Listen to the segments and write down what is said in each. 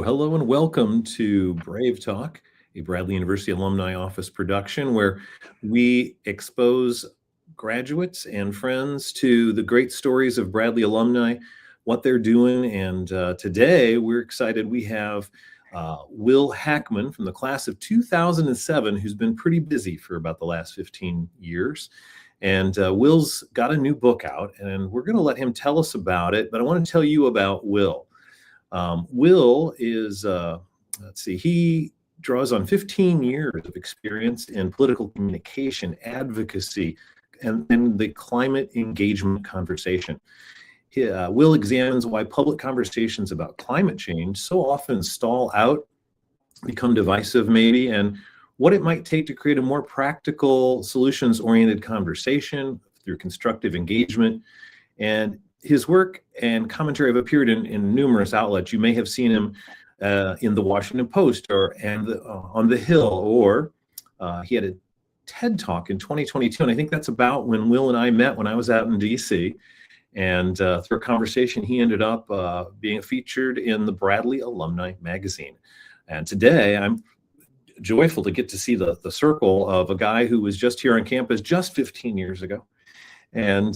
Hello, and welcome to Brave Talk, a Bradley University Alumni Office production where we expose graduates and friends to the great stories of Bradley alumni, what they're doing. And today we're excited. We have Will Hackman from the class of 2007, who's been pretty busy for about the last 15 years. And Will's got a new book out, and we're going to let him tell us about it. But I want to tell you about Will. Will is, he draws on 15 years of experience in political communication, advocacy, and the climate engagement conversation. Will examines why public conversations about climate change so often stall out, become divisive maybe, and what it might take to create a more practical, solutions-oriented conversation through constructive engagement. And his work and commentary have appeared in numerous outlets. You may have seen him in the Washington Post or on The Hill, or he had a TED Talk in 2022. And I think that's about when Will and I met when I was out in DC. And through a conversation, he ended up being featured in the Bradley Alumni magazine. And today I'm joyful to get to see the circle of a guy who was just here on campus just 15 years ago. And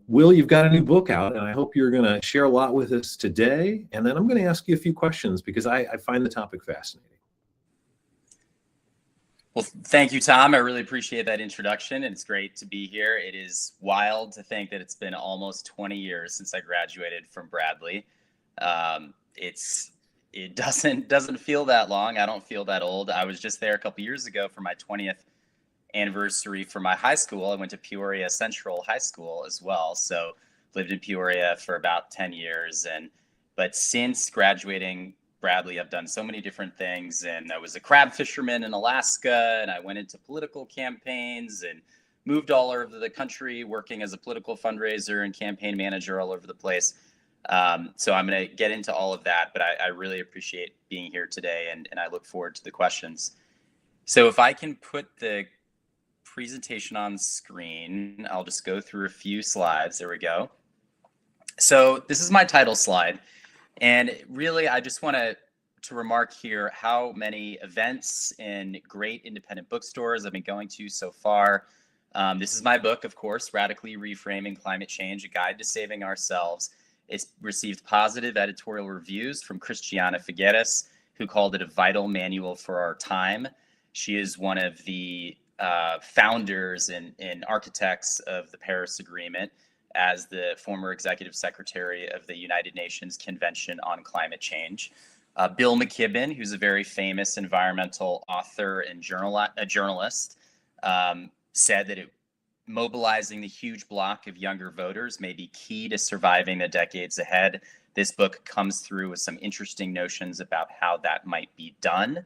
Will, you've got a new book out, and I hope you're going to share a lot with us today. And then I'm going to ask you a few questions because I find the topic fascinating. Well, thank you, Tom. I really appreciate that introduction. It's great to be here. It is wild to think that it's been almost 20 years since I graduated from Bradley. It doesn't feel that long. I don't feel that old. I was just there a couple years ago for my 20th anniversary for my high school. I went to Peoria Central High School as well. So lived in Peoria for about 10 years. But since graduating Bradley, I've done so many different things. And I was a crab fisherman in Alaska, and I went into political campaigns and moved all over the country working as a political fundraiser and campaign manager all over the place. So I'm going to get into all of that, but I really appreciate being here today, and I look forward to the questions. So if I can put the presentation on screen, I'll just go through a few slides. There we go. So this is my title slide, and really I just want to remark here how many events and great independent bookstores I've been going to so far. This is my book, of course, Radically Reframing Climate Change, A Guide to Saving Ourselves. It's received positive editorial reviews from Christiana Figueres, who called it a vital manual for our time. She is one of the founders and architects of the Paris Agreement as the former executive secretary of the United Nations Convention on Climate Change. Bill McKibben, who's a very famous environmental author and journalist, said that mobilizing the huge block of younger voters may be key to surviving the decades ahead. This book comes through with some interesting notions about how that might be done.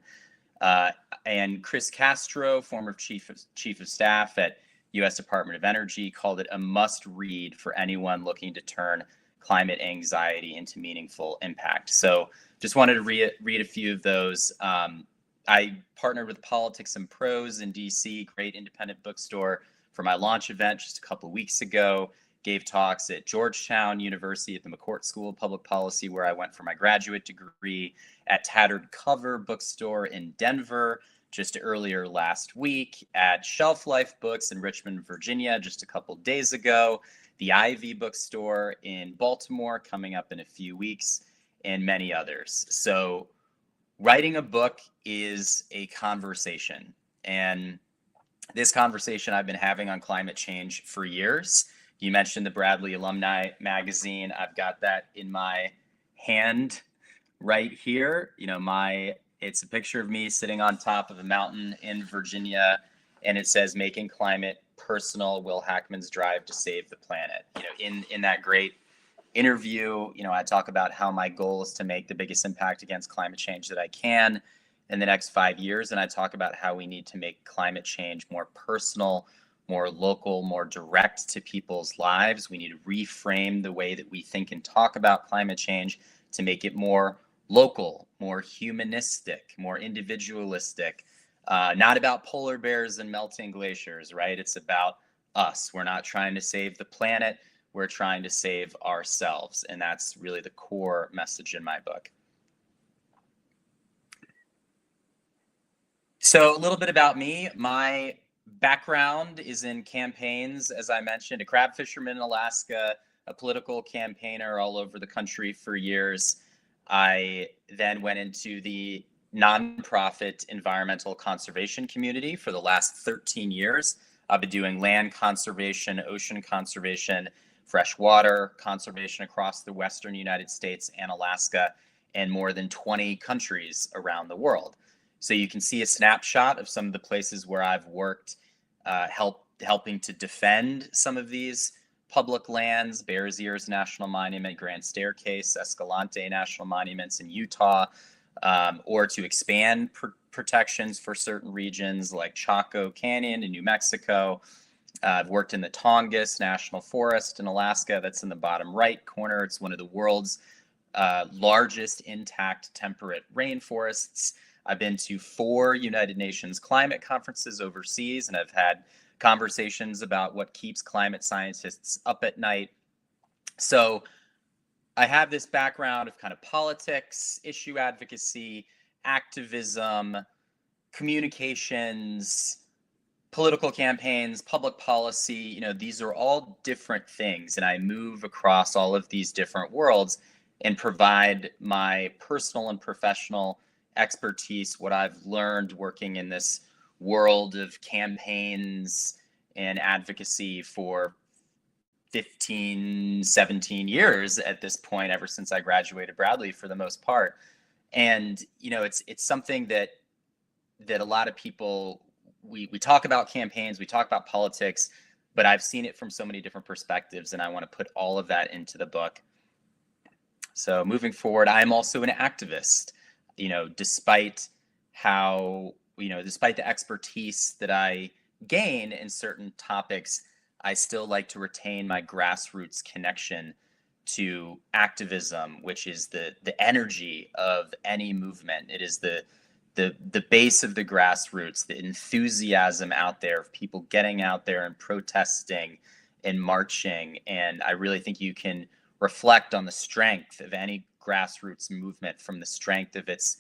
And Chris Castro, former chief of staff at U.S. Department of Energy, called it a must-read for anyone looking to turn climate anxiety into meaningful impact. So just wanted to read a few of those. I partnered with Politics and Prose in DC, great independent bookstore, for my launch event just a couple of weeks ago. Gave talks at Georgetown University at the McCourt School of Public Policy, where I went for my graduate degree, at Tattered Cover Bookstore in Denver just earlier last week, at Shelf Life Books in Richmond, Virginia, just a couple days ago, the Ivy Bookstore in Baltimore coming up in a few weeks, and many others. So writing a book is a conversation, and this conversation I've been having on climate change for years. You mentioned the Bradley Alumni magazine. I've got that in my hand right here. It's a picture of me sitting on top of a mountain in Virginia, and it says "Making Climate Personal: Will Hackman's Drive to Save the Planet." In that great interview, I talk about how my goal is to make the biggest impact against climate change that I can in the next 5 years. And I talk about how we need to make climate change more personal, more local, more direct to people's lives. We need to reframe the way that we think and talk about climate change to make it more local, more humanistic, more individualistic, not about polar bears and melting glaciers, right? It's about us. We're not trying to save the planet. We're trying to save ourselves. And that's really the core message in my book. So a little bit about me. My background is in campaigns, as I mentioned, a crab fisherman in Alaska, a political campaigner all over the country for years. I then went into the nonprofit environmental conservation community for the last 13 years. I've been doing land conservation, ocean conservation, freshwater conservation across the Western United States and Alaska, and more than 20 countries around the world. So you can see a snapshot of some of the places where I've worked, helping to defend some of these public lands: Bears Ears National Monument, Grand Staircase, Escalante National Monuments in Utah, or to expand protections for certain regions like Chaco Canyon in New Mexico. I've worked in the Tongass National Forest in Alaska. That's in the bottom right corner. It's one of the world's largest intact temperate rainforests. I've been to 4 United Nations climate conferences overseas, and I've had conversations about what keeps climate scientists up at night. So I have this background of kind of politics, issue advocacy, activism, communications, political campaigns, public policy. These are all different things, and I move across all of these different worlds and provide my personal and professional expertise, what I've learned working in this world of campaigns and advocacy for 15, 17 years at this point, ever since I graduated Bradley for the most part. And, it's something that a lot of people, we talk about campaigns, we talk about politics, but I've seen it from so many different perspectives, and I want to put all of that into the book. So moving forward, I'm also an activist. Despite the expertise that I gain in certain topics, I still like to retain my grassroots connection to activism, which is the energy of any movement. It is the base of the grassroots, the enthusiasm out there of people getting out there and protesting and marching. And I really think you can reflect on the strength of any grassroots movement from the strength of its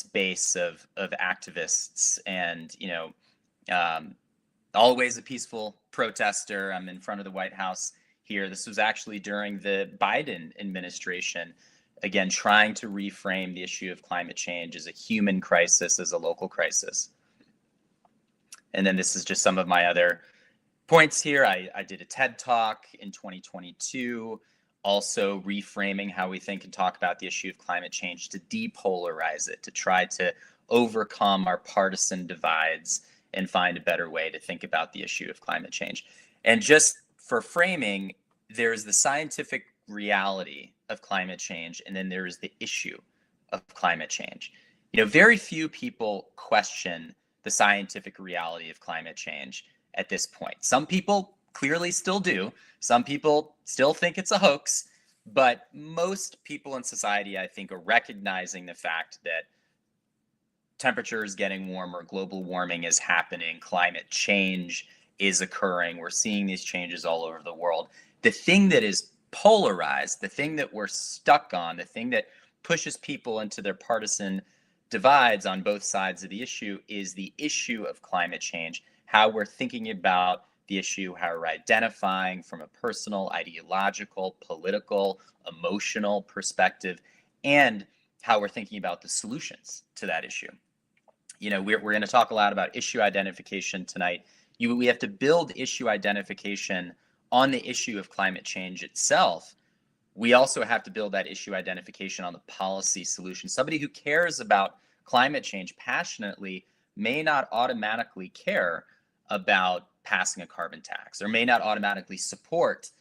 base of activists. And always a peaceful protester. I'm in front of the White House here. This was actually during the Biden administration, again trying to reframe the issue of climate change as a human crisis, as a local crisis. And then this is just some of my other points here. I did a TED Talk in 2022, also reframing how we think and talk about the issue of climate change, to depolarize it, to try to overcome our partisan divides and find a better way to think about the issue of climate change. And just for framing, there's the scientific reality of climate change, and then there is the issue of climate change. Very few people question the scientific reality of climate change at this point. Some people clearly still do. Some people still think it's a hoax, but most people in society, I think, are recognizing the fact that temperature is getting warmer, global warming is happening, climate change is occurring. We're seeing these changes all over the world. The thing that is polarized, the thing that we're stuck on, the thing that pushes people into their partisan divides on both sides of the issue is the issue of climate change, how we're thinking about the issue, how we're identifying from a personal, ideological, political, emotional perspective, and how we're thinking about the solutions to that issue. We're going to talk a lot about issue identification tonight. We have to build issue identification on the issue of climate change itself. We also have to build that issue identification on the policy solution. Somebody who cares about climate change passionately may not automatically care about passing a carbon tax, or may not automatically support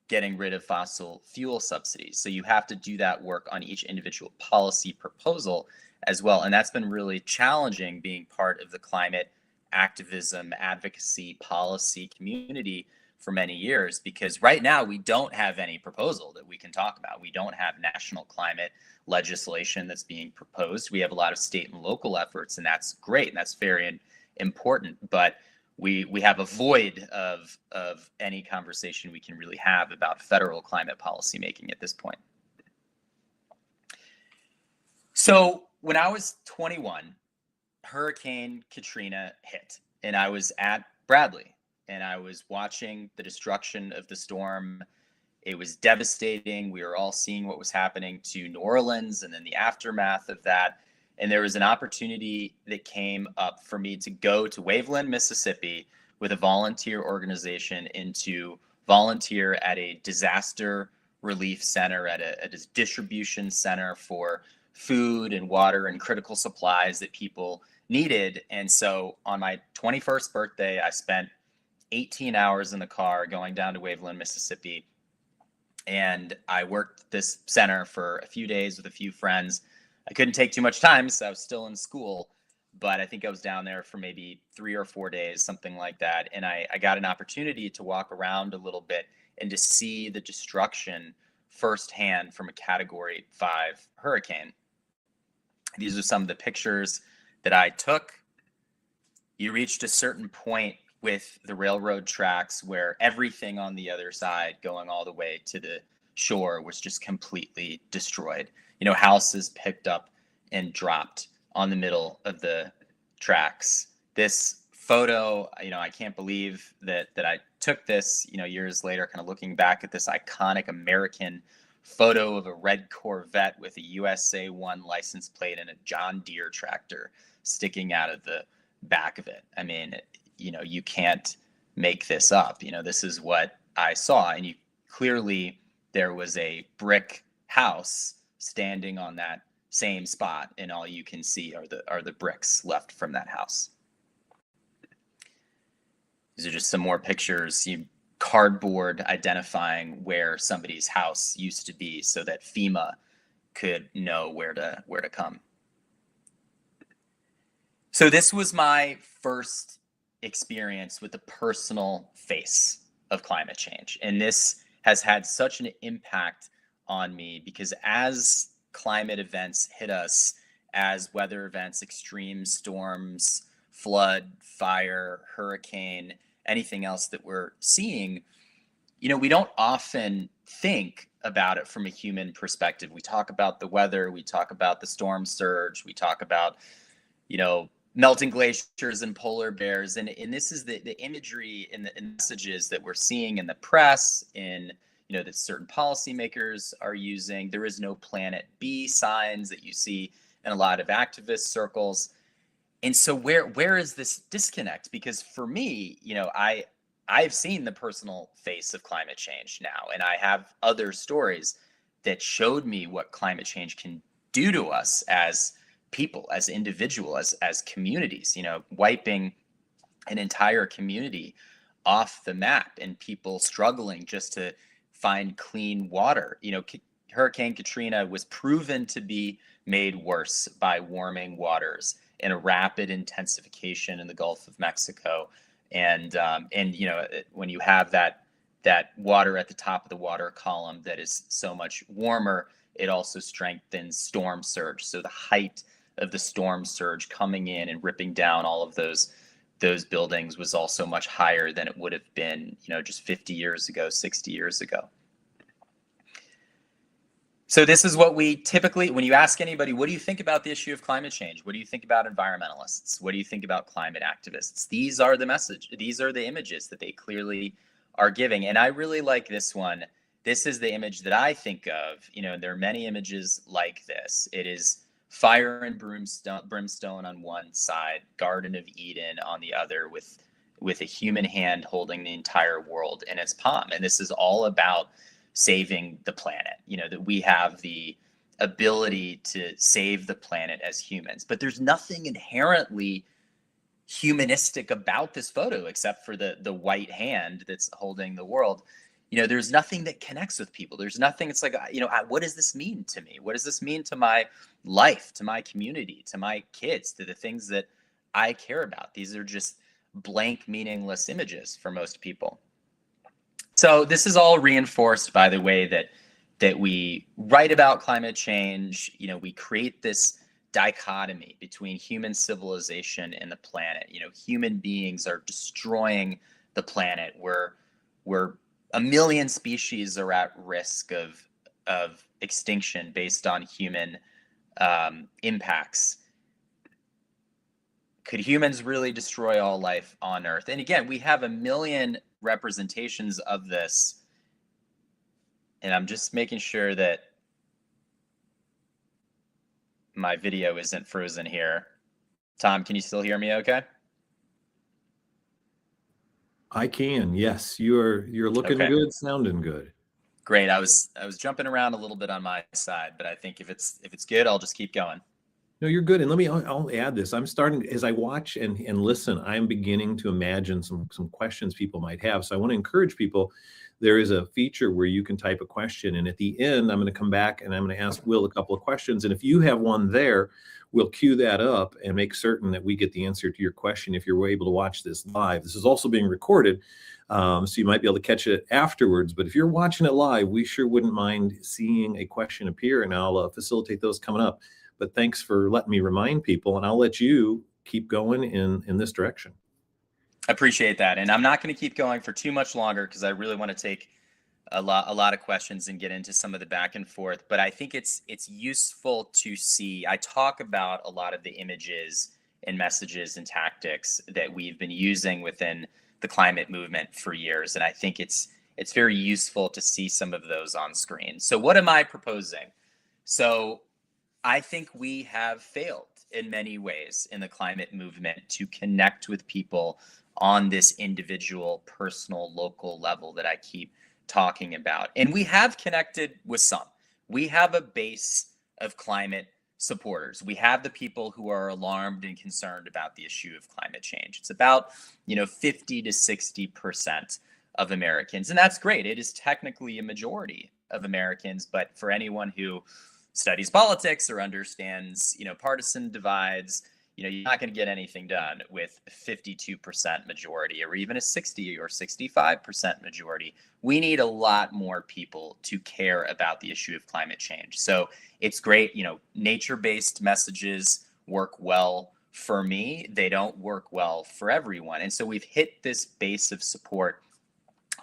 getting rid of fossil fuel subsidies. So you have to do that work on each individual policy proposal as well. And that's been really challenging being part of the climate activism, advocacy, policy community for many years, because right now we don't have any proposal that we can talk about. We don't have national climate legislation that's being proposed. We have a lot of state and local efforts, and that's great, and that's very important. But we have a void of any conversation we can really have about federal climate policy making at this point. So when I was 21, Hurricane Katrina hit, and I was at Bradley, and I was watching the destruction of the storm. It was devastating. We were all seeing what was happening to New Orleans and then the aftermath of that. And there was an opportunity that came up for me to go to Waveland, Mississippi with a volunteer organization and to volunteer at a disaster relief center, at a distribution center for food and water and critical supplies that people needed. And so on my 21st birthday, I spent 18 hours in the car going down to Waveland, Mississippi. And I worked this center for a few days with a few friends. I couldn't take too much time, so I was still in school, but I think I was down there for maybe 3 or 4 days, something like that. And I got an opportunity to walk around a little bit and to see the destruction firsthand from a Category 5 hurricane. These are some of the pictures that I took. You reached a certain point with the railroad tracks where everything on the other side going all the way to the shore was just completely destroyed. You know, houses picked up and dropped on the middle of the tracks. This photo, you know, I can't believe that I took this, you know, years later, kind of looking back at this iconic American photo of a red Corvette with a USA 1 license plate and a John Deere tractor sticking out of the back of it. I mean, you know, you can't make this up. You know, this is what I saw. And you clearly, there was a brick house standing on that same spot, and all you can see are the bricks left from that house. These are just some more pictures. Cardboard identifying where somebody's house used to be so that FEMA could know where to come. So this was my first experience with the personal face of climate change. And this has had such an impact on me because as climate events hit us, as weather events, extreme storms, flood, fire, hurricane, anything else that we're seeing, you know, we don't often think about it from a human perspective. We talk about the weather, we talk about the storm surge, we talk about, you know, melting glaciers and polar bears. And this is the imagery and the messages that we're seeing in the press, in, you know, that certain policymakers are using. There is no planet B signs that you see in a lot of activist circles. And so where is this disconnect? Because for me, you know, I've seen the personal face of climate change now, and I have other stories that showed me what climate change can do to us as people, as individuals, as communities, you know, wiping an entire community off the map and people struggling just to find clean water. You know, Hurricane Katrina was proven to be made worse by warming waters and a rapid intensification in the Gulf of Mexico. And you know, when you have that water at the top of the water column that is so much warmer, it also strengthens storm surge. So the height of the storm surge coming in and ripping down all of those buildings was also much higher than it would have been, you know, just 50 years ago, 60 years ago. So this is what we typically, when you ask anybody, what do you think about the issue of climate change? What do you think about environmentalists? What do you think about climate activists? These are the message. These are the images that they clearly are giving. And I really like this one. This is the image that I think of. You know, there are many images like this. It is fire and brimstone on one side, Garden of Eden on the other, with a human hand holding the entire world in its palm. And this is all about saving the planet, you know, that we have the ability to save the planet as humans. But there's nothing inherently humanistic about this photo except for the white hand that's holding the world. there's nothing that connects with people. There's nothing. It's like, what does this mean to me? What does this mean to my life, to my community, to my kids, to the things that I care about? These are just blank, meaningless images for most people. So this is all reinforced by the way that we write about climate change. We create this dichotomy between human civilization and the planet. Human beings are destroying the planet. We're a million species are at risk of extinction based on human impacts. Could humans really destroy all life on Earth? And again, we have a million representations of this. And I'm just making sure that my video isn't frozen here. Tom, can you still hear me okay? I can. Yes, you're looking Okay. good, sounding good. Great. I was jumping around a little bit on my side, but I think if it's good, I'll just keep going. No, you're good. And I'll add this. I'm starting, as I watch and listen, I'm beginning to imagine some questions people might have. So I want to encourage people. There is a feature where you can type a question, and at the end, I'm going to come back and I'm going to ask Will a couple of questions. And if you have one there, we'll queue that up and make certain that we get the answer to your question if you're able to watch this live. This is also being recorded, so you might be able to catch it afterwards. But if you're watching it live, we sure wouldn't mind seeing a question appear, and I'll facilitate those coming up. But thanks for letting me remind people, and I'll let you keep going in this direction. I appreciate that. And I'm not going to keep going for too much longer because I really want to take a lot of questions and get into some of the back and forth. But I think it's useful to see. I talk about a lot of the images and messages and tactics that we've been using within the climate movement for years. And I think it's very useful to see some of those on screen. So what am I proposing? So I think we have failed in many ways in the climate movement to connect with people on this individual, personal, local level that I keep talking about. And we have connected with some. We have a base of climate supporters. We have the people who are alarmed and concerned about the issue of climate change. It's about, 50 to 60% of Americans. And that's great. It is technically a majority of Americans, but for anyone who studies politics or understands, partisan divides, you're not going to get anything done with a 52% majority or even a 60 or 65% majority. We need a lot more people to care about the issue of climate change. So it's great, nature-based messages work well for me. They don't work well for everyone. And so we've hit this base of support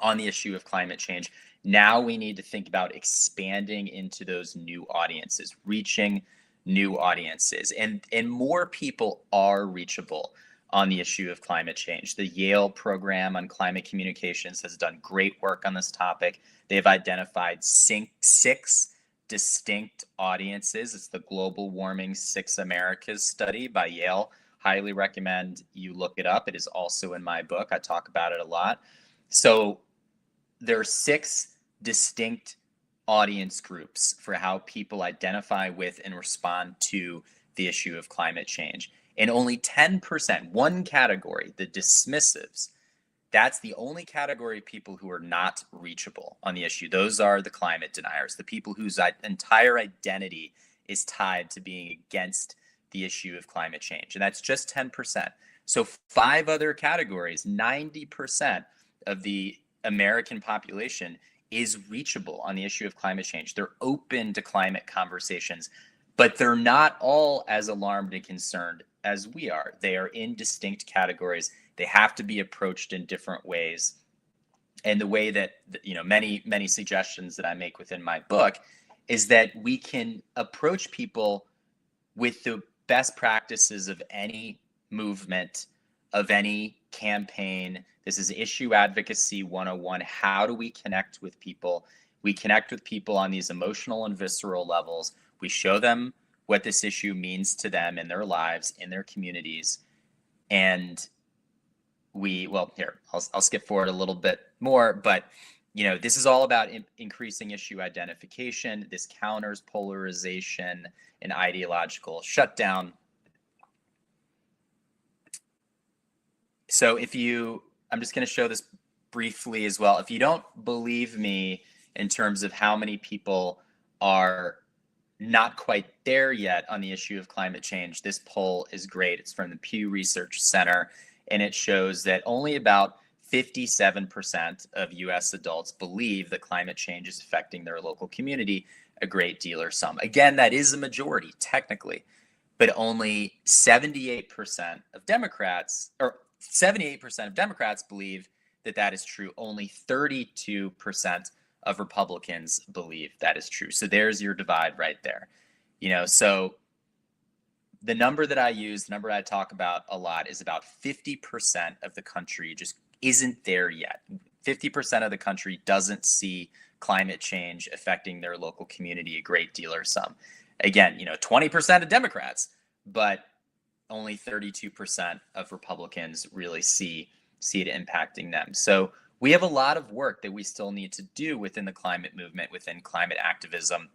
on the issue of climate change. Now we need to think about expanding into those new audiences, reaching new audiences, and more people are reachable on the issue of climate change. The Yale program on climate communications has done great work on this topic. They've identified six distinct audiences. It's the Global Warming Six Americas study by Yale. Highly recommend you look it up. It is also in my book. I talk about it a lot. So there are six distinct audience groups for how people identify with and respond to the issue of climate change. And only 10%, one category, the dismissives, that's the only category of people who are not reachable on the issue. Those are the climate deniers, the people whose entire identity is tied to being against the issue of climate change. And that's just 10%. So 5 other categories, 90% of the American population is reachable on the issue of climate change. They're open to climate conversations, but they're not all as alarmed and concerned as we are. They are in distinct categories. They have to be approached in different ways. And the way that, many suggestions that I make within my book is that we can approach people with the best practices of any movement, of any campaign. This is issue advocacy 101. How do we connect with people? We connect with people on these emotional and visceral levels. We show them what this issue means to them in their lives, in their communities. And I'll skip forward a little bit more, but this is all about increasing issue identification. This counters polarization and ideological shutdown. So I'm just going to show this briefly as well. If you don't believe me in terms of how many people are not quite there yet on the issue of climate change, this poll is great. It's from the Pew Research Center, and it shows that only about 57% of US adults believe that climate change is affecting their local community a great deal or some. Again, that is a majority technically, but only 78% of Democrats, or 78% of Democrats believe that that is true. Only 32% of Republicans believe that is true. So there's your divide right there. So the number that I use, the number I talk about a lot, is about 50% of the country just isn't there yet. 50% of the country doesn't see climate change affecting their local community a great deal or some. Again, 20% of Democrats, but only 32% of Republicans really see it impacting them. So we have a lot of work that we still need to do within the climate movement, within climate activism.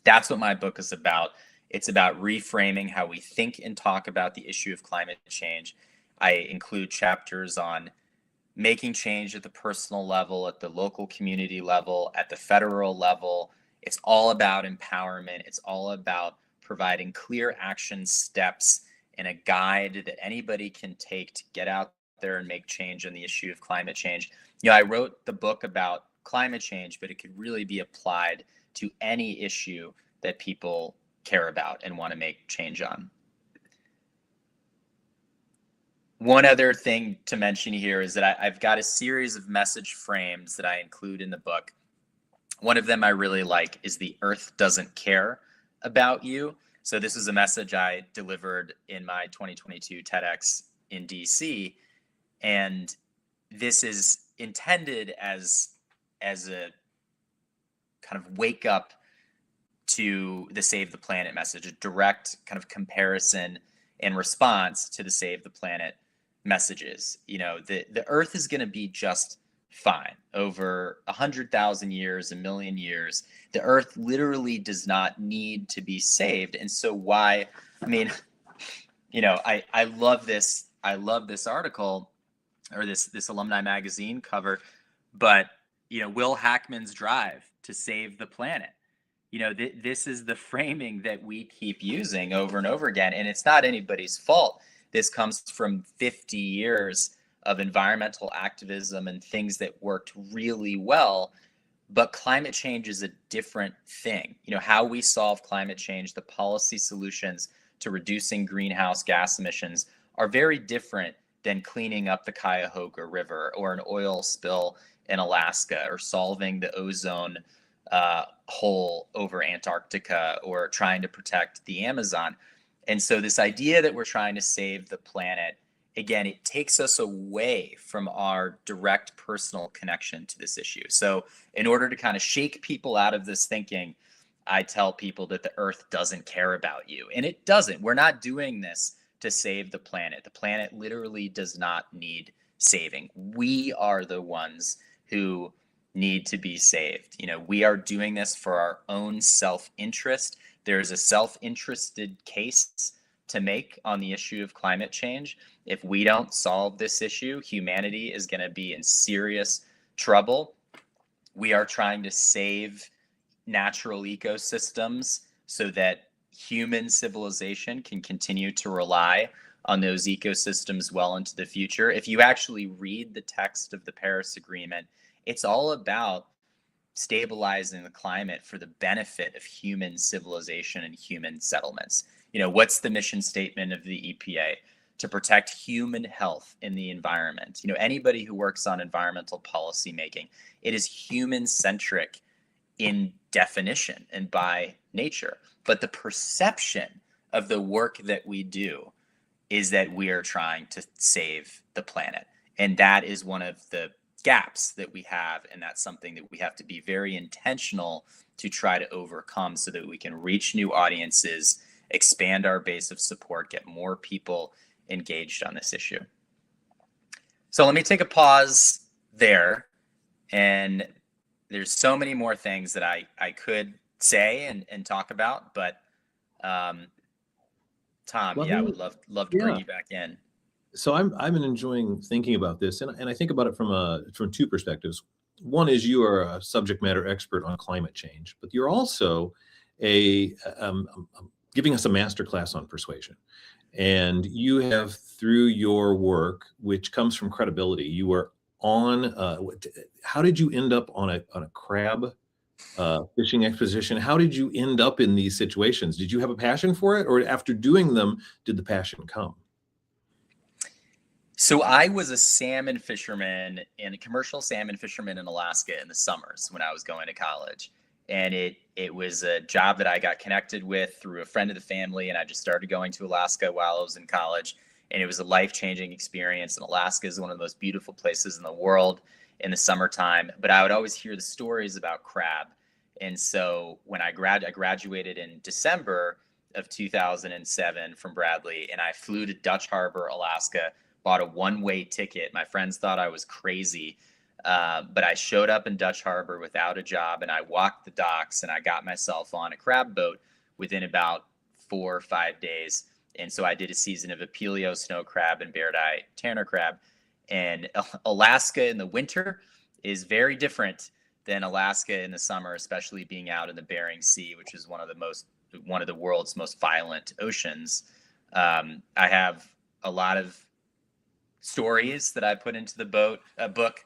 That's what my book is about. It's about reframing how we think and talk about the issue of climate change. I include chapters on making change at the personal level, at the local community level, at the federal level. It's all about empowerment. It's all about providing clear action steps and a guide that anybody can take to get out there and make change on the issue of climate change. I wrote the book about climate change, but it could really be applied to any issue that people care about and want to make change on. One other thing to mention here is that I've got a series of message frames that I include in the book. One of them I really like is the Earth doesn't care about you. So this is a message I delivered in my 2022 TEDx in DC. And this is intended as a kind of wake up to the Save the Planet message, a direct kind of comparison and response to the Save the Planet messages. The Earth is going to be just fine over 100,000 years, a million years. The Earth literally does not need to be saved. And so why? I love this. I love this article, or this alumni magazine cover, but Will Hackman's drive to save the planet. This is the framing that we keep using over and over again, and it's not anybody's fault. This comes from 50 years of environmental activism and things that worked really well, but climate change is a different thing. How we solve climate change, the policy solutions to reducing greenhouse gas emissions are very different than cleaning up the Cuyahoga River or an oil spill in Alaska, or solving the ozone hole over Antarctica, or trying to protect the Amazon. And so this idea that we're trying to save the planet, again, it takes us away from our direct personal connection to this issue. So in order to kind of shake people out of this thinking, I tell people that the Earth doesn't care about you. And it doesn't. We're not doing this to save the planet. The planet literally does not need saving. We are the ones who need to be saved. We are doing this for our own self-interest. There's a self-interested case to make on the issue of climate change. If we don't solve this issue, humanity is going to be in serious trouble. We are trying to save natural ecosystems so that human civilization can continue to rely on those ecosystems well into the future. If you actually read the text of the Paris Agreement, it's all about stabilizing the climate for the benefit of human civilization and human settlements. What's the mission statement of the EPA? To protect human health in the environment. Anybody who works on environmental policy making, it is human-centric in definition and by nature. But the perception of the work that we do is that we are trying to save the planet. And that is one of the gaps that we have, and that's something that we have to be very intentional to try to overcome so that we can reach new audiences, expand our base of support, get more people engaged on this issue. So let me take a pause there, and there's so many more things that I could say and talk about, but Tom, I would love to bring you back in. So I'm enjoying thinking about this, and I think about it from two perspectives. One is you are a subject matter expert on climate change, but you're also a giving us a master class on persuasion. And you have, through your work, which comes from credibility, you were on. How did you end up on a crab fishing expedition? How did you end up in these situations? Did you have a passion for it, or after doing them, did the passion come? So I was a salmon fisherman and a commercial salmon fisherman in Alaska in the summers when I was going to college. And it was a job that I got connected with through a friend of the family, and I just started going to Alaska while I was in college. And it was a life-changing experience. And Alaska is one of the most beautiful places in the world in the summertime. But I would always hear the stories about crab. And so when I graduated in December of 2007 from Bradley, and I flew to Dutch Harbor, Alaska, bought a one-way ticket. My friends thought I was crazy, but I showed up in Dutch Harbor without a job, and I walked the docks, and I got myself on a crab boat within about 4 or 5 days. And so I did a season of Apelio snow crab and Bairdi Tanner crab. And Alaska in the winter is very different than Alaska in the summer, especially being out in the Bering Sea, which is one of the world's most violent oceans. I have a lot of stories that I put into the book,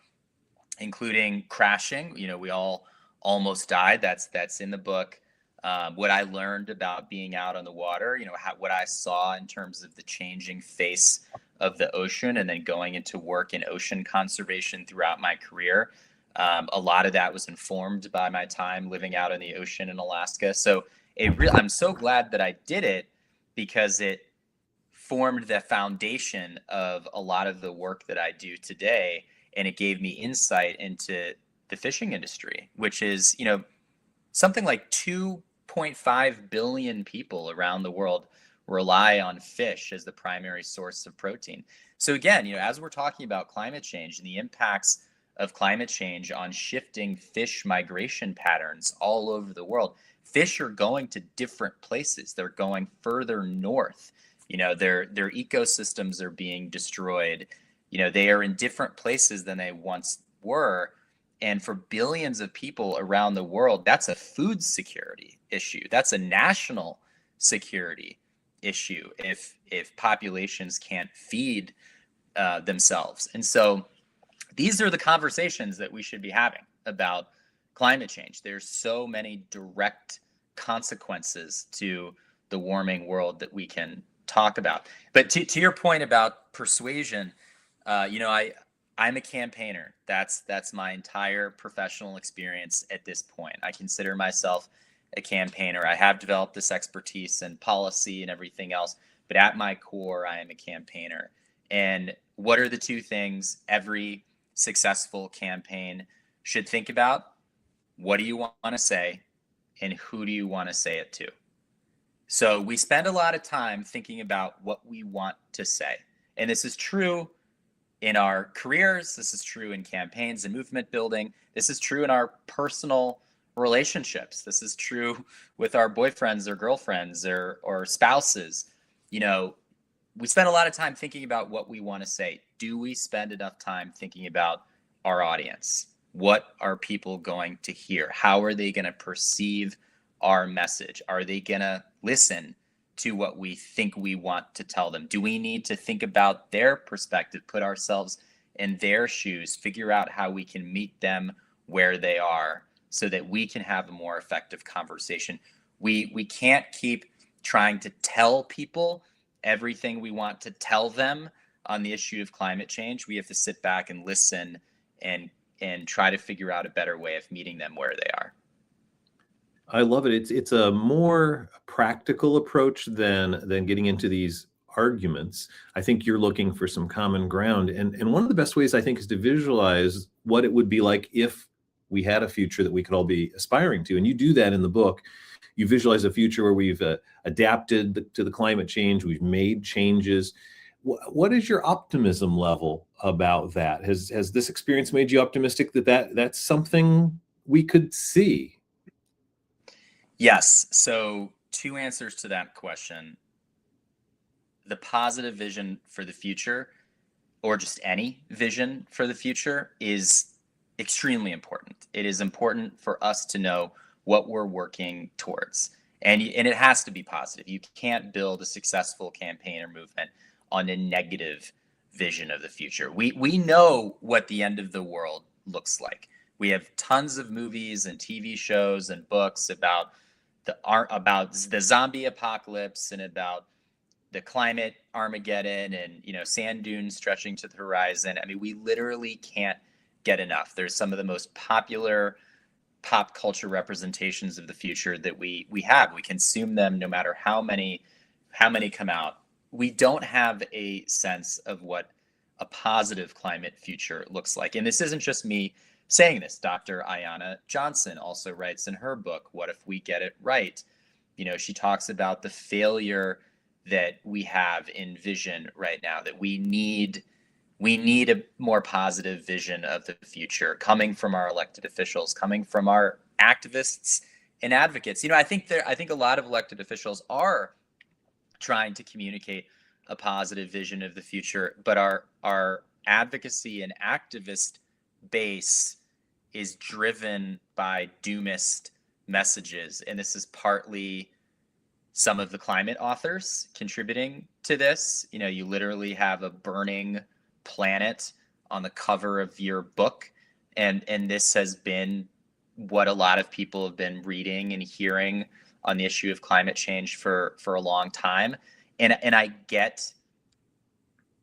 including crashing. We all almost died. That's in the book. What I learned about being out on the water, what I saw in terms of the changing face of the ocean, and then going into work in ocean conservation throughout my career. A lot of that was informed by my time living out in the ocean in Alaska. So I'm so glad that I did it, because it formed the foundation of a lot of the work that I do today. And it gave me insight into the fishing industry, which is, something like 2.5 billion people around the world rely on fish as the primary source of protein. So again, as we're talking about climate change and the impacts of climate change on shifting fish migration patterns all over the world, fish are going to different places. They're going further north. Their ecosystems are being destroyed. They are in different places than they once were. And for billions of people around the world, that's a food security issue. That's a national security issue if populations can't feed themselves. And so these are the conversations that we should be having about climate change. There's so many direct consequences to the warming world that we can talk about. But to your point about persuasion, I'm a campaigner. That's my entire professional experience at this point. I consider myself a campaigner. I have developed this expertise in policy and everything else, but at my core, I am a campaigner. And what are the two things every successful campaign should think about? What do you want to say, and who do you want to say it to? So we spend a lot of time thinking about what we want to say. And this is true in our careers. This is true in campaigns and movement building. This is true in our personal relationships. This is true with our boyfriends or girlfriends or spouses. We spend a lot of time thinking about what we want to say. Do we spend enough time thinking about our audience? What are people going to hear? How are they going to perceive our message? Are they going to listen to what we think we want to tell them? Do we need to think about their perspective, put ourselves in their shoes, figure out how we can meet them where they are so that we can have a more effective conversation? We can't keep trying to tell people everything we want to tell them on the issue of climate change. We have to sit back and listen and try to figure out a better way of meeting them where they are. I love it. It's a more practical approach than getting into these arguments. I think you're looking for some common ground. And one of the best ways, I think, is to visualize what it would be like if we had a future that we could all be aspiring to. And you do that in the book. You visualize a future where we've adapted to the climate change, we've made changes. What is your optimism level about that? Has this experience made you optimistic that's something we could see? Yes. So 2 answers to that question. the positive vision for the future, or just any vision for the future, is extremely important. It is important for us to know what we're working towards. And it has to be positive. You can't build a successful campaign or movement on a negative vision of the future. We know what the end of the world looks like. We have tons of movies and TV shows and books about the zombie apocalypse and about the climate Armageddon and, sand dunes stretching to the horizon. I mean, we literally can't get enough. There's some of the most popular pop culture representations of the future that we have. We consume them no matter how many come out. We don't have a sense of what a positive climate future looks like. And this isn't just me saying this. Dr. Ayanna Johnson also writes in her book, What If We Get It Right? She talks about the failure that we have in vision right now, that we need a more positive vision of the future coming from our elected officials, coming from our activists and advocates. I think a lot of elected officials are trying to communicate a positive vision of the future, but our advocacy and activist base is driven by doomist messages. And this is partly some of the climate authors contributing to this. You literally have a burning planet on the cover of your book. And this has been what a lot of people have been reading and hearing on the issue of climate change for a long time. And I get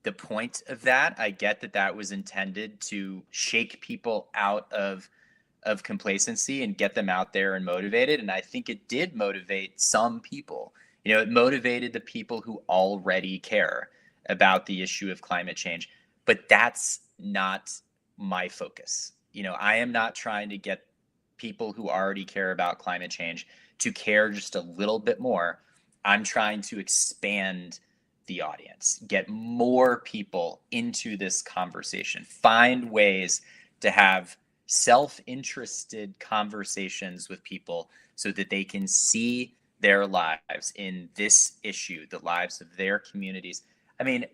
the point of that. I get that was intended to shake people out of complacency and get them out there and motivated. And I think it did motivate some people. It motivated the people who already care about the issue of climate change. But that's not my focus. I am not trying to get people who already care about climate change to care just a little bit more. I'm trying to expand the audience, get more people into this conversation, find ways to have self-interested conversations with people so that they can see their lives in this issue, the lives of their communities. I mean,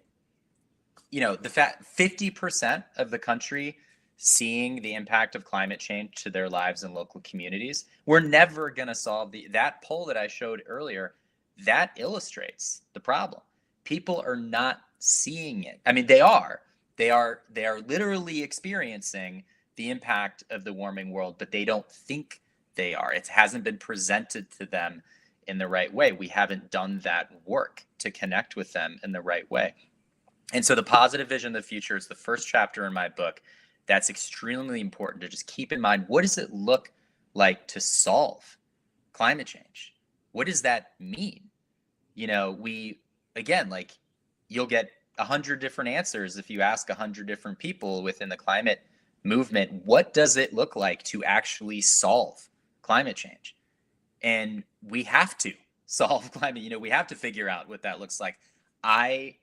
the fact 50% of the country seeing the impact of climate change to their lives and local communities, we're never going to solve that poll that I showed earlier. That illustrates the problem. People are not seeing it. I mean, they are literally experiencing the impact of the warming world, but they don't think they are. It hasn't been presented to them in the right way. We haven't done that work to connect with them in the right way. And so the positive vision of the future is the first chapter in my book. That's extremely important to just keep in mind. What does it look like to solve climate change? What does that mean? You'll get 100 different answers if you ask 100 different people within the climate movement. What does it look like to actually solve climate change? And we have to solve climate. We have to figure out what that looks like. I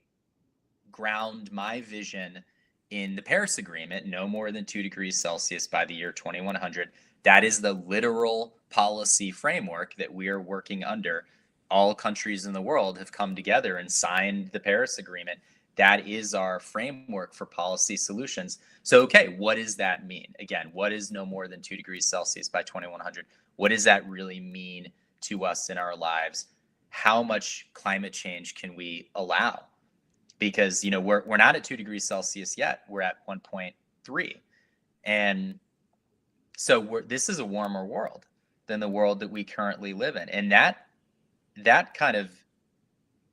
ground my vision in the Paris Agreement, no more than 2 degrees Celsius by the year 2100. That is the literal policy framework that we are working under. All countries in the world have come together and signed the Paris Agreement. That is our framework for policy solutions. So, okay, what does that mean? Again, what is no more than 2 degrees Celsius by 2100? What does that really mean to us in our lives? How much climate change can we allow? Because, we're not at 2 degrees Celsius yet. We're at 1.3. And so this is a warmer world than the world that we currently live in. And that kind of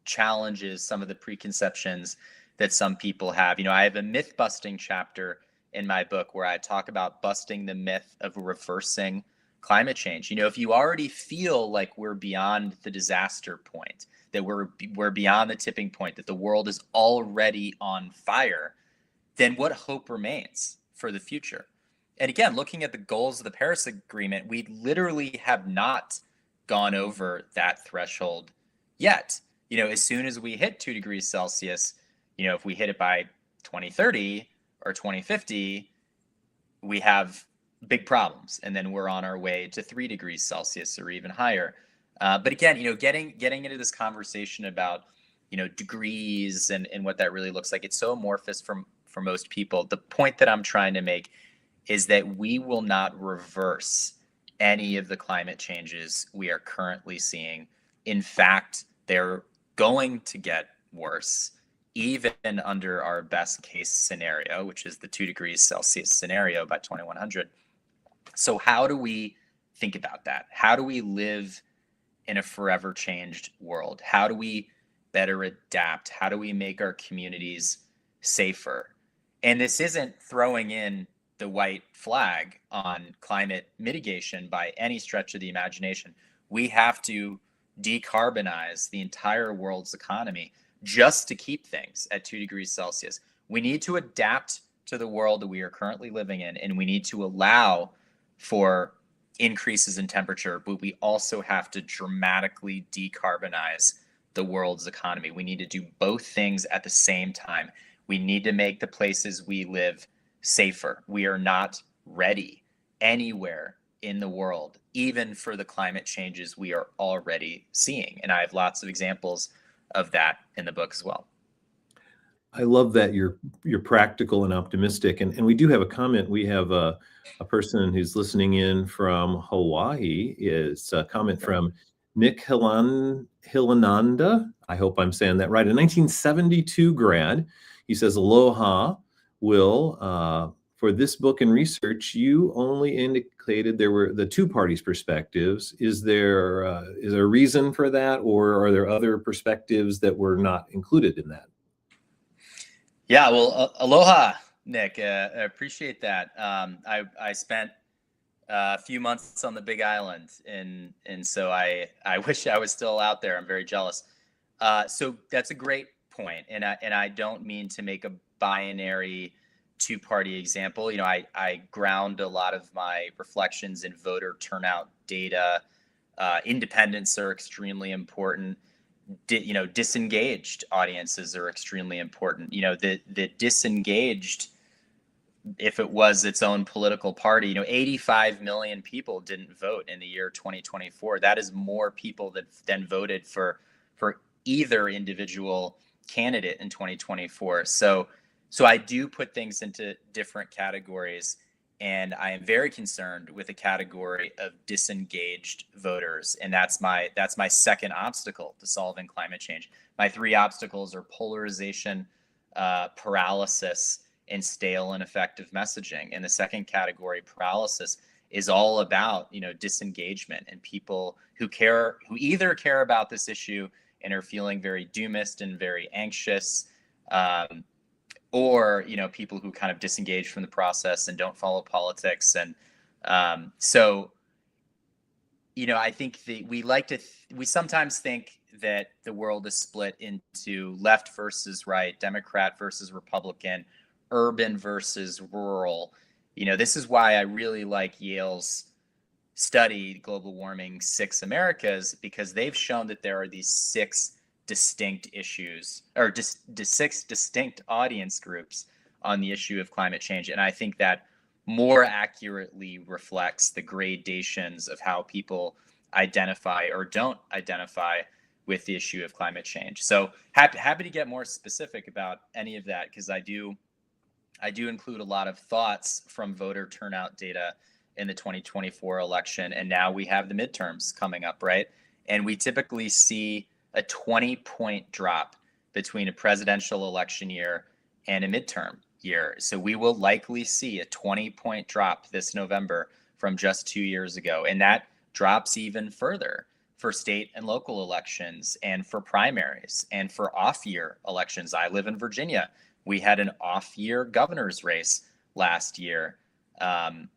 challenges some of the preconceptions that some people have. I have a myth busting chapter in my book where I talk about busting the myth of reversing climate change. If you already feel like we're beyond the disaster point, that we're beyond the tipping point, that the world is already on fire, then what hope remains for the future? And again, looking at the goals of the Paris Agreement, we literally have not gone over that threshold yet. As soon as we hit 2 degrees Celsius, if we hit it by 2030 or 2050, we have big problems. And then we're on our way to 3 degrees Celsius or even higher. But again, getting into this conversation about degrees and what that really looks like. It's so amorphous for most people. The point that I'm trying to make is that we will not reverse any of the climate changes we are currently seeing. In fact, they're going to get worse, even under our best case scenario, which is the 2 degrees Celsius scenario by 2100. So how do we think about that? How do we live in a forever changed world? How do we better adapt? How do we make our communities safer? And this isn't throwing in the white flag on climate mitigation by any stretch of the imagination. We have to decarbonize the entire world's economy just to keep things at 2 degrees Celsius. We need to adapt to the world that we are currently living in, and we need to allow for increases in temperature, but we also have to dramatically decarbonize the world's economy. We need to do both things at the same time. We need to make the places we live safer. We are not ready anywhere in the world, even for the climate changes we are already seeing. And I have lots of examples of that in the book as well. I love that you're practical and optimistic. And we do have a comment. We have a person who's listening in from Hawaii. It's a comment from Nick Hilananda. I hope I'm saying that right. A 1972 grad. He says, aloha, Will. For this book and research, you only indicated there were the two parties' perspectives. Is there a reason for that, or are there other perspectives that were not included in that? Yeah, well, aloha, Nick. I appreciate that. I spent a few months on the Big Island, and so I wish I was still out there. I'm very jealous. So that's a great point, and I don't mean to make a binary two-party example. I ground a lot of my reflections in voter turnout data. Independents are extremely important. Disengaged audiences are extremely important. The disengaged, if it was its own political party, 85 million people didn't vote in the year 2024. That is more people that then voted for either individual candidate in 2024. So I do put things into different categories, and I am very concerned with the category of disengaged voters, and that's my second obstacle to solving climate change. My three obstacles are polarization, paralysis, and stale and ineffective messaging. And the second category, paralysis, is all about disengagement and people who either care about this issue and are feeling very doomist and very anxious, or people who kind of disengage from the process and don't follow politics. And so I think we sometimes think that the world is split into left versus right, Democrat versus Republican, urban versus rural. This is why I really like Yale's study, Global Warming, 6 Americas, because they've shown that there are these 6 distinct issues, or just 6 distinct audience groups on the issue of climate change. And I think that more accurately reflects the gradations of how people identify or don't identify with the issue of climate change. So happy to get more specific about any of that, because I do include a lot of thoughts from voter turnout data in the 2024 election. And now we have the midterms coming up, right? And we typically see a 20-point drop between a presidential election year and a midterm year. So we will likely see a 20-point drop this November from just 2 years ago. And that drops even further for state and local elections, and for primaries, and for off-year elections. I live in Virginia. We had an off-year governor's race last year. And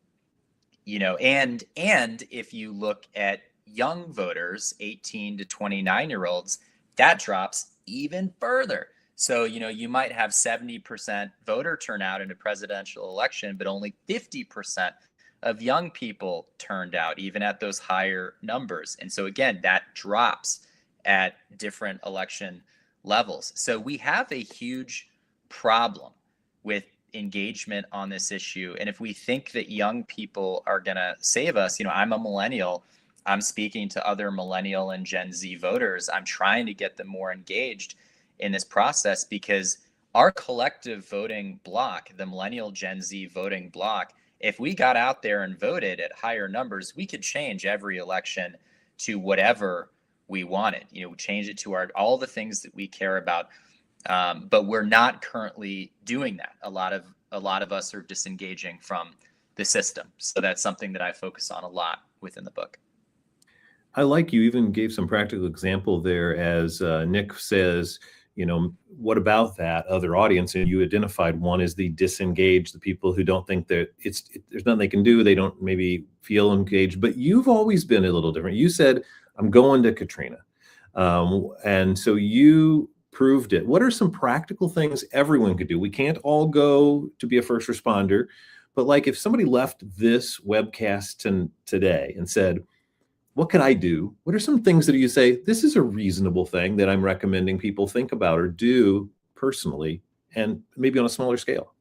if you look at young voters, 18 to 29-year-olds, that drops even further. So, you might have 70% voter turnout in a presidential election, but only 50% of young people turned out, even at those higher numbers. And so again, that drops at different election levels. So we have a huge problem with engagement on this issue. And if we think that young people are going to save us, I'm a millennial. I'm speaking to other Millennial and Gen Z voters. I'm trying to get them more engaged. in this process, because our collective voting bloc, the Millennial Gen Z voting bloc, if we got out there and voted at higher numbers, we could change every election to whatever we wanted, change it to all the things that we care about. But we're not currently doing that. A lot of us are disengaging from the system. So that's something that I focus on a lot within the book. I like you even gave some practical example there as Nick says, what about that other audience? And you identified one is the disengaged, the people who don't think that there's nothing they can do. They don't maybe feel engaged, but you've always been a little different. You said, I'm going to Katrina. And so you proved it. What are some practical things everyone could do? We can't all go to be a first responder, but like if somebody left this webcast today and said, what could I do? What are some things that you say, this is a reasonable thing that I'm recommending people think about or do personally, and maybe on a smaller scale?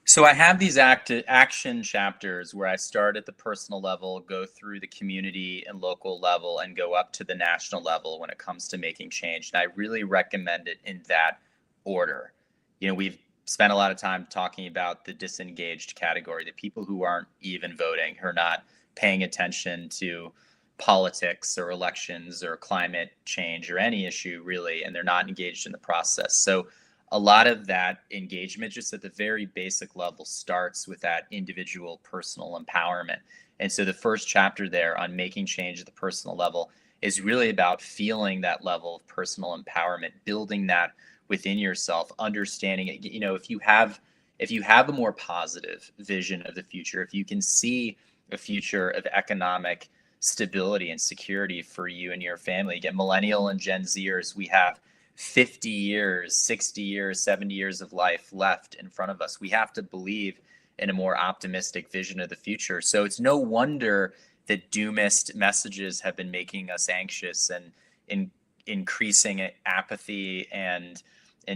So I have these action chapters where I start at the personal level, go through the community and local level, and go up to the national level when it comes to making change. And I really recommend it in that order. We've spent a lot of time talking about the disengaged category, the people who aren't even voting, who are not paying attention to politics or elections or climate change or any issue really, and they're not engaged in the process. So a lot of that engagement, just at the very basic level, starts with that individual personal empowerment. And so the first chapter there on making change at the personal level is really about feeling that level of personal empowerment, building that within yourself, understanding it. If you have a more positive vision of the future, if you can see a future of economic stability and security for you and your family. Again, Millennial and Gen Zers, we have 50 years, 60 years, 70 years of life left in front of us. We have to believe in a more optimistic vision of the future. So it's no wonder that doomist messages have been making us anxious and increasing apathy and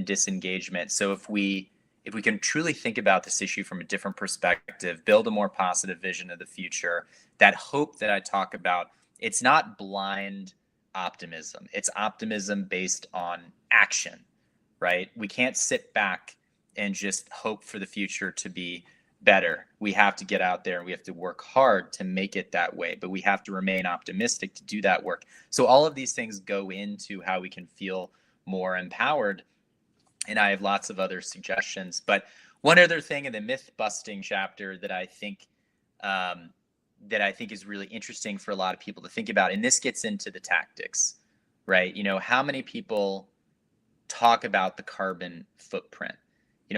disengagement. So if we can truly think about this issue from a different perspective, build a more positive vision of the future, that hope that I talk about, it's not blind optimism. It's optimism based on action, right? We can't sit back and just hope for the future to be better. We have to get out there and we have to work hard to make it that way, but we have to remain optimistic to do that work. So all of these things go into how we can feel more empowered. And I have lots of other suggestions. But one other thing in the myth busting chapter that I think is really interesting for a lot of people to think about, and this gets into the tactics, right? How many people talk about the carbon footprint?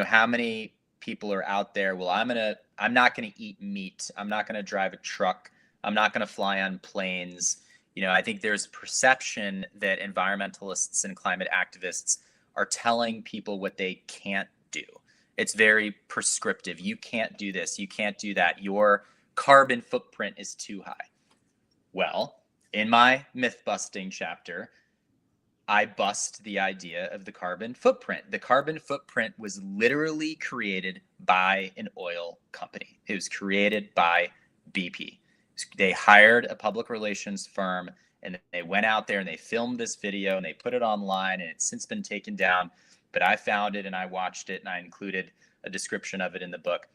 How many people are out there? Well, I'm not gonna eat meat. I'm not gonna drive a truck. I'm not gonna fly on planes. I think there's perception that environmentalists and climate activists are telling people what they can't do. It's very prescriptive. You can't do this. You can't do that. Your carbon footprint is too high. Well, in my myth busting chapter, I bust the idea of the carbon footprint. The carbon footprint was literally created by an oil company. It was created by BP. They hired a public relations firm and they went out there and they filmed this video and they put it online, and it's since been taken down. But I found it and I watched it and I included a description of it in the book.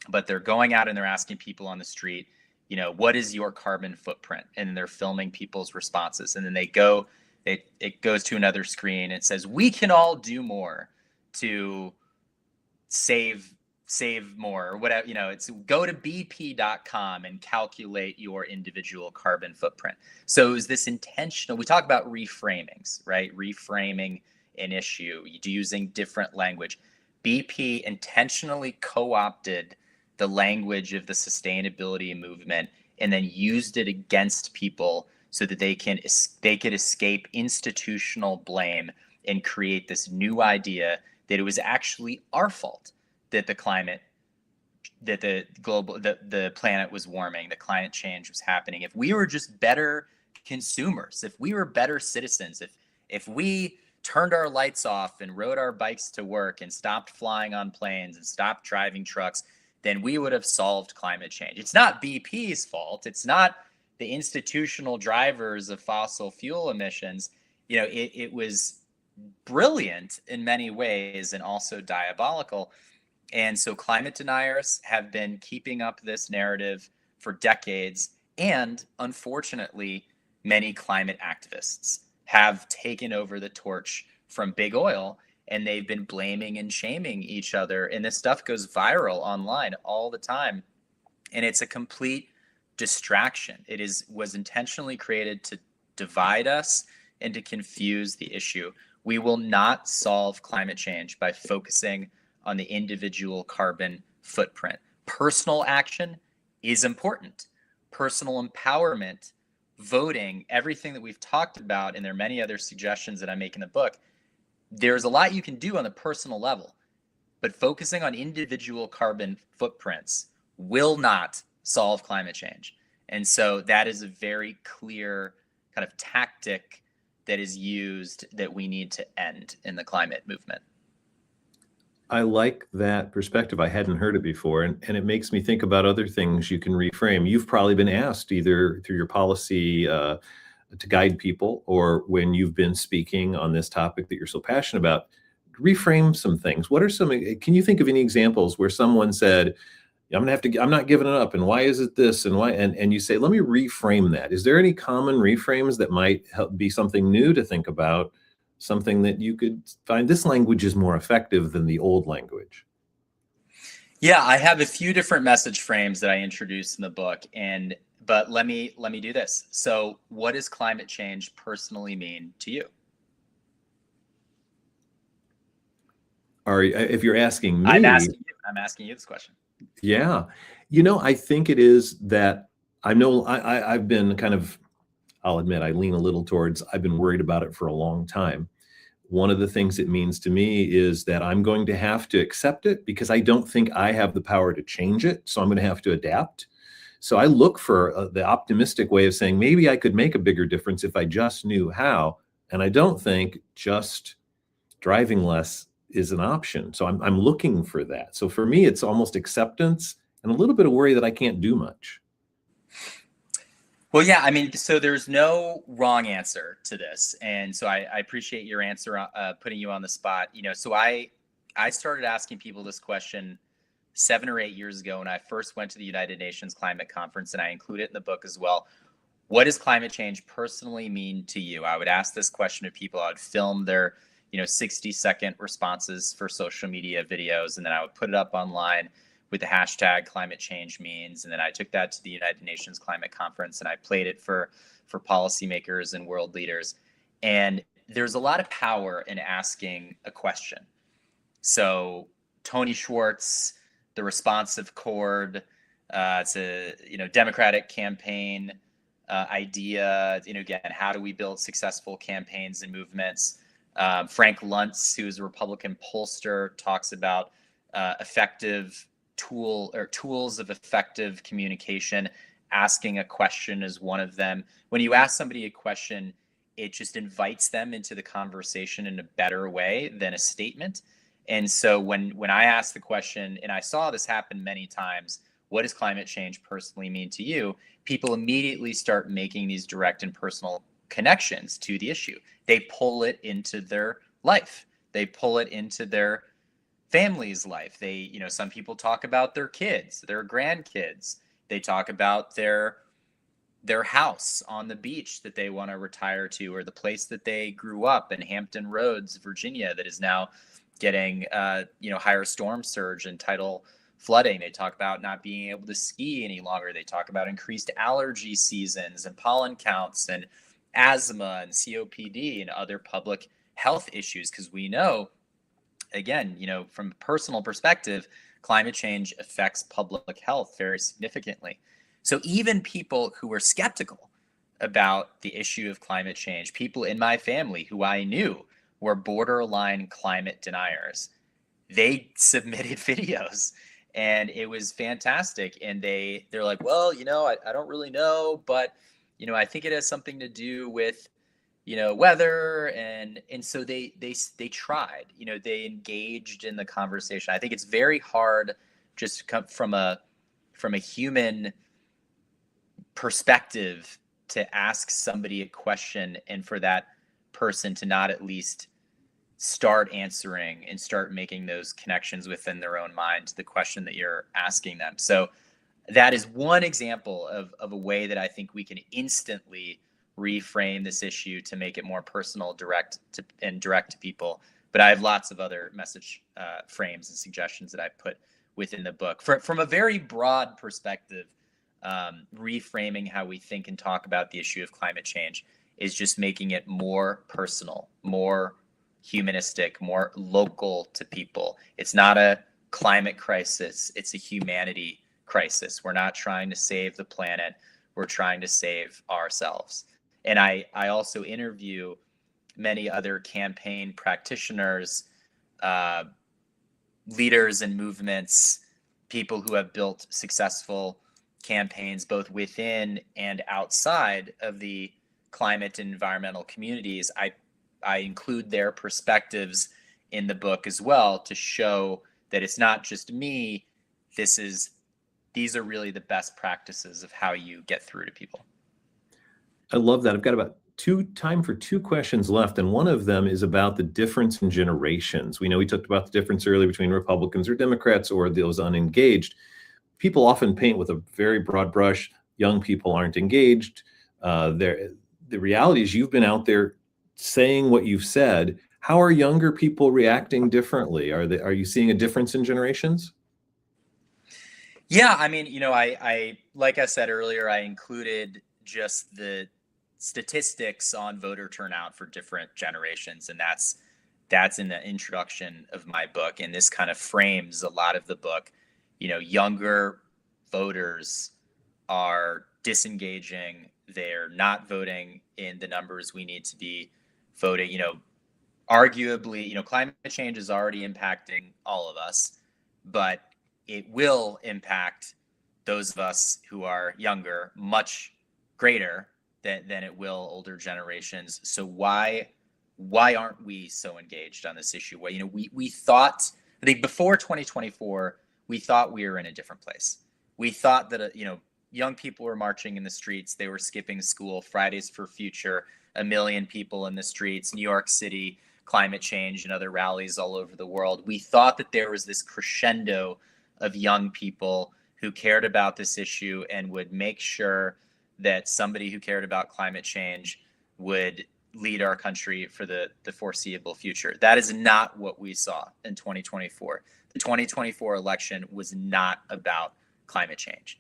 But they're going out and they're asking people on the street, what is your carbon footprint? And they're filming people's responses. And then it goes to another screen. It says, we can all do more to save more or whatever. It's go to bp.com and calculate your individual carbon footprint. So is this intentional? We talk about reframings, right? Reframing an issue using different language. BP intentionally co-opted the language of the sustainability movement and then used it against people so that they could escape institutional blame and create this new idea that it was actually our fault that the planet was warming, that climate change was happening. If we were just better consumers, if we were better citizens, if we turned our lights off and rode our bikes to work and stopped flying on planes and stopped driving trucks, then we would have solved climate change. It's not BP's fault. It's not the institutional drivers of fossil fuel emissions. it was brilliant in many ways and also diabolical. And so climate deniers have been keeping up this narrative for decades. And unfortunately, many climate activists have taken over the torch from big oil, and they've been blaming and shaming each other. And this stuff goes viral online all the time. And it's a complete distraction. Was intentionally created to divide us and to confuse the issue. We will not solve climate change by focusing on the individual carbon footprint. Personal action is important. Personal empowerment, voting, everything that we've talked about, and there are many other suggestions that I make in the book, there's a lot you can do on the personal level, but focusing on individual carbon footprints will not solve climate change. And so that is a very clear kind of tactic that is used that we need to end in the climate movement. I like that perspective. I hadn't heard it before, and it makes me think about other things you can reframe. You've probably been asked either through your policy to guide people, or when you've been speaking on this topic that you're so passionate about, reframe some things. What are some, can you think of any examples where someone said, I'm not giving it up, and why is it this, and why, and you say, let me reframe that. Is there any common reframes that might help be something new to think about, something that you could find this language is more effective than the old language? Yeah, I have a few different message frames that I introduced in the book, but let me do this. So, what does climate change personally mean to you? Or if you're asking me, I'm asking you this question. Yeah, I think it is that I've been kind of, I'll admit, I lean a little towards, I've been worried about it for a long time. One of the things it means to me is that I'm going to have to accept it, because I don't think I have the power to change it. So I'm going to have to adapt. So I look for the optimistic way of saying, maybe I could make a bigger difference if I just knew how. And I don't think just driving less is an option. So I'm looking for that. So for me, it's almost acceptance and a little bit of worry that I can't do much. Well, yeah, I mean, so there's no wrong answer to this. And so I appreciate your answer, putting you on the spot. So I started asking people this question 7 or 8 years ago when I first went to the United Nations Climate Conference, and I include it in the book as well. What does climate change personally mean to you? I would ask this question to people. I would film their 60-second responses for social media videos, and then I would put it up online with the hashtag climate change means. And then I took that to the United Nations Climate Conference, and I played it for policymakers and world leaders. And there's a lot of power in asking a question. So Tony Schwartz, the responsive chord, it's a Democratic campaign idea. Again, how do we build successful campaigns and movements? Frank Luntz, who's a Republican pollster, talks about tools of effective communication. Asking a question is one of them. When you ask somebody a question, it just invites them into the conversation in a better way than a statement. And so when I asked the question, and I saw this happen many times, what does climate change personally mean to you? People immediately start making these direct and personal connections to the issue. They pull it into their life. They pull it into their family's life. Some people talk about their kids, their grandkids. They talk about their house on the beach that they want to retire to, or the place that they grew up in, Hampton Roads, Virginia, that is now getting higher storm surge and tidal flooding. They talk about not being able to ski any longer. They talk about increased allergy seasons and pollen counts and asthma and COPD and other public health issues, because we know, again, from a personal perspective, climate change affects public health very significantly. So even people who were skeptical about the issue of climate change, people in my family who I knew were borderline climate deniers, they submitted videos, and it was fantastic. And they're like, well, I don't really know, but I think it has something to do with weather, and so they tried, they engaged in the conversation. I think it's very hard just to come from a human perspective to ask somebody a question and for that person to not at least start answering and start making those connections within their own mind to the question that you're asking them. So that is one example of a way that I think we can instantly reframe this issue to make it more personal, direct to people. But I have lots of other message frames and suggestions that I put within the book. From a very broad perspective, reframing how we think and talk about the issue of climate change is just making it more personal, more humanistic, more local to people. It's not a climate crisis, it's a humanity crisis. We're not trying to save the planet, we're trying to save ourselves. And I also interview many other campaign practitioners, leaders and movements, people who have built successful campaigns both within and outside of the climate and environmental communities. I include their perspectives in the book as well to show that it's not just me. These are really the best practices of how you get through to people. I love that. I've got about time for two questions left, and one of them is about the difference in generations. We know we talked about the difference earlier between Republicans or Democrats or those unengaged. People often paint with a very broad brush. Young people aren't engaged. The reality is you've been out there saying what you've said. How are younger people reacting differently? Are you seeing a difference in generations? Yeah, I mean, I like I said earlier, I included just the statistics on voter turnout for different generations, and that's in the introduction of my book, and this kind of frames a lot of the book. Younger voters are disengaging. They're not voting in the numbers we need to be voting. Arguably, climate change is already impacting all of us, but it will impact those of us who are younger much greater than it will older generations. So why aren't we so engaged on this issue? Well, we thought, I think before 2024, we thought we were in a different place. We thought that young people were marching in the streets, they were skipping school, Fridays for Future, 1 million people in the streets, New York City, climate change, and other rallies all over the world. We thought that there was this crescendo of young people who cared about this issue and would make sure that somebody who cared about climate change would lead our country for the foreseeable future. That is not what we saw in 2024. The 2024 election was not about climate change.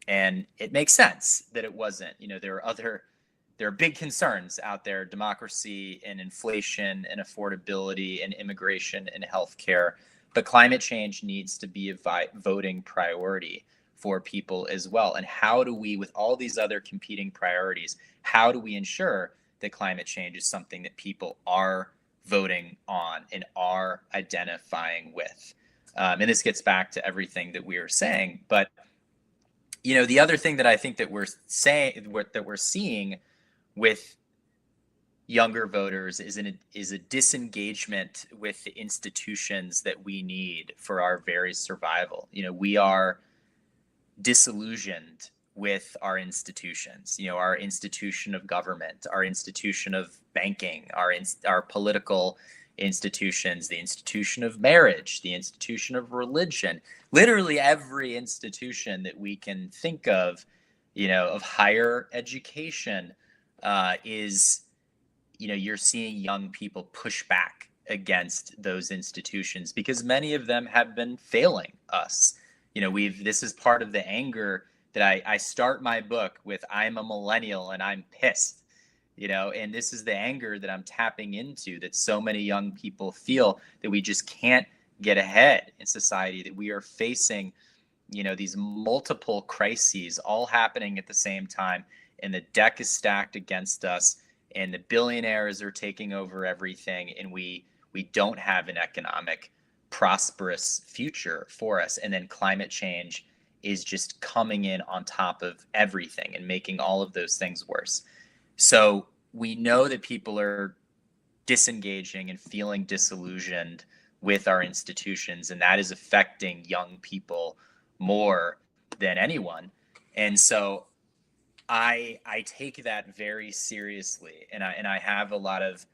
And it makes sense that it wasn't. There are big concerns out there: democracy and inflation and affordability and immigration and healthcare. But climate change needs to be a voting priority for people as well. And how do we, with all these other competing priorities, how do we ensure that climate change is something that people are voting on and are identifying with? And this gets back to everything that we were saying. But the other thing that I think that we're seeing with younger voters is a disengagement with the institutions that we need for our very survival. We are disillusioned with our institutions, our institution of government, our institution of banking, our political institutions, the institution of marriage, the institution of religion, literally every institution that we can think of, of higher education, is, you're seeing young people push back against those institutions because many of them have been failing us. This is part of the anger that I start my book with. I'm a millennial and I'm pissed, and this is the anger that I'm tapping into, that so many young people feel, that we just can't get ahead in society, that we are facing, these multiple crises all happening at the same time, and the deck is stacked against us, and the billionaires are taking over everything, and we don't have an economic prosperous future for us. And then climate change is just coming in on top of everything and making all of those things worse. So we know that people are disengaging and feeling disillusioned with our institutions, and that is affecting young people more than anyone. And so I take that very seriously, and I have a lot of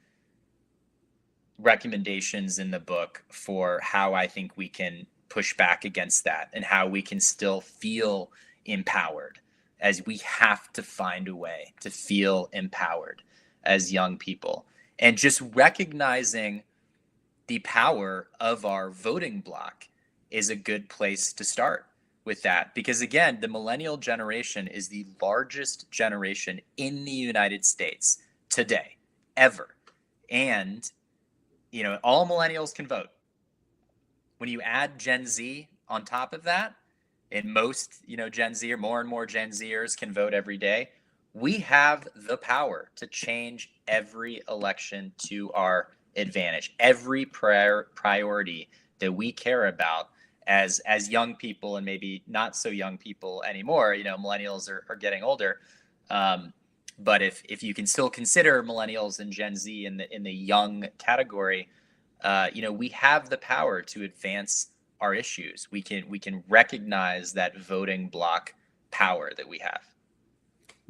recommendations in the book for how I think we can push back against that and how we can still feel empowered, as we have to find a way to feel empowered as young people. And just recognizing the power of our voting bloc is a good place to start with that. Because again, the millennial generation is the largest generation in the United States today, ever. And, you know, all millennials can vote. When you add Gen Z on top of that, and most, you know, Gen Z or more and more Gen Zers can vote every day, we have the power to change every election to our advantage. Every priority that we care about as young people, and maybe not so young people anymore, you know, millennials are getting older. But if you can still consider millennials and Gen Z in the young category, you know, we have the power to advance our issues. We can recognize that voting bloc power that we have.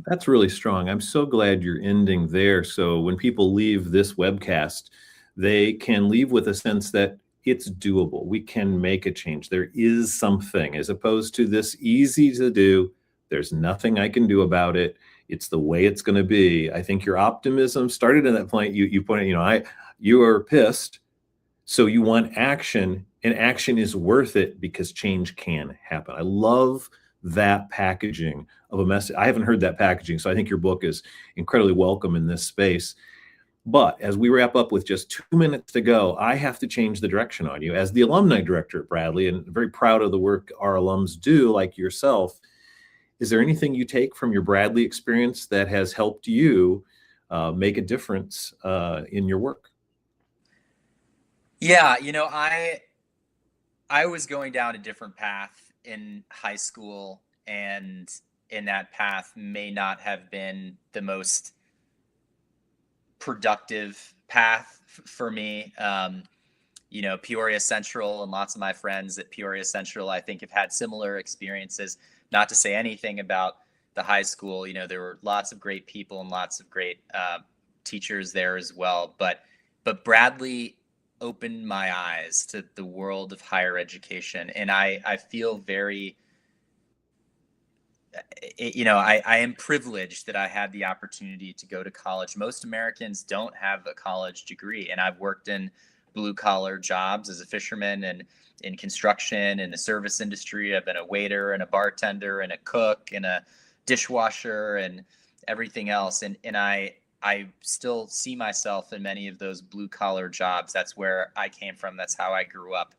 That's really strong. I'm so glad you're ending there. So when people leave this webcast, they can leave with a sense that it's doable. We can make a change. There is something, as opposed to this easy to do. There's nothing I can do about it. It's the way it's going to be. I think your optimism started at that point. You pointed, you know, you are pissed, so you want action, and action is worth it because change can happen. I love that packaging of a message. I haven't heard that packaging, so I think your book is incredibly welcome in this space. But as we wrap up with just 2 minutes to go, I have to change the direction on you. As the alumni director at Bradley, and very proud of the work our alums do, like yourself, is there anything you take from your Bradley experience that has helped you make a difference in your work? Yeah, you know, I was going down a different path in high school, and in that path may not have been the most productive path for me. You know, Peoria Central, and lots of my friends at Peoria Central, I think, have had similar experiences. Not to say anything about the high school, you know, there were lots of great people and lots of great teachers there as well. But Bradley opened my eyes to the world of higher education, and I feel very, you know, I am privileged that I had the opportunity to go to college. Most Americans don't have a college degree, and I've worked in blue collar jobs as a fisherman and in construction, in the service industry. I've been a waiter and a bartender and a cook and a dishwasher and everything else. And I still see myself in many of those blue collar jobs. That's where I came from. That's how I grew up.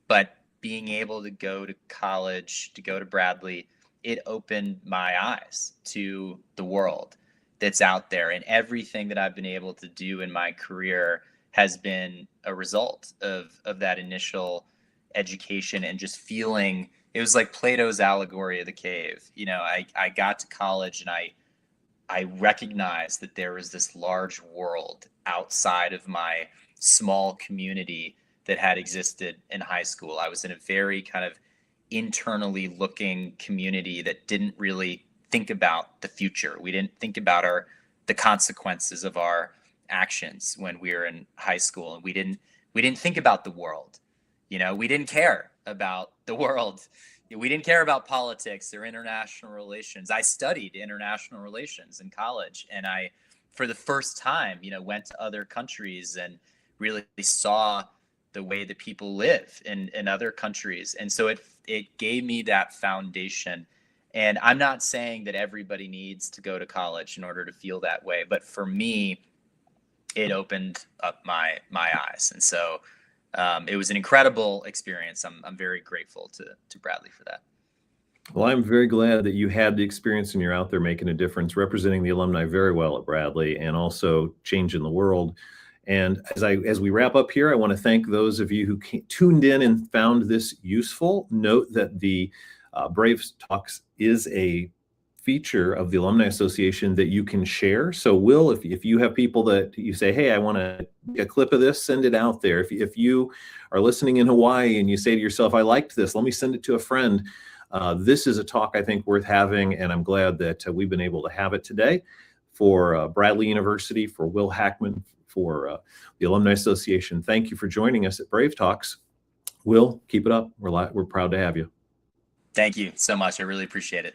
But being able to go to college, to go to Bradley, it opened my eyes to the world that's out there. And everything that I've been able to do in my career has been a result of that initial education, and just feeling, it was like Plato's allegory of the cave. You know, I got to college, and I recognized that there was this large world outside of my small community that had existed in high school. I was in a very kind of internally looking community that didn't really think about the future. We didn't think about the consequences of our actions when we were in high school, and we didn't think about the world. You know, we didn't care about the world. We didn't care about politics or international relations. I studied international relations in college, and I, for the first time, you know, went to other countries and really saw the way that people live in other countries. And so it gave me that foundation. And I'm not saying that everybody needs to go to college in order to feel that way, but for me, it opened up my eyes. And so it was an incredible experience. I'm very grateful to Bradley for that. Well, I'm very glad that you had the experience and you're out there making a difference, representing the alumni very well at Bradley, and also changing the world. And as we wrap up here, I want to thank those of you who tuned in and found this useful. Note that the Brave Talks is a feature of the Alumni Association that you can share. So Will, if you have people that you say, hey, I want to get a clip of this, send it out there. If you are listening in Hawaii and you say to yourself, I liked this, let me send it to a friend. This is a talk I think worth having, and I'm glad that we've been able to have it today. For Bradley University, for Will Hackman, for the Alumni Association. Thank you for joining us at Brave Talks. Will, keep it up. We're proud to have you. Thank you so much. I really appreciate it.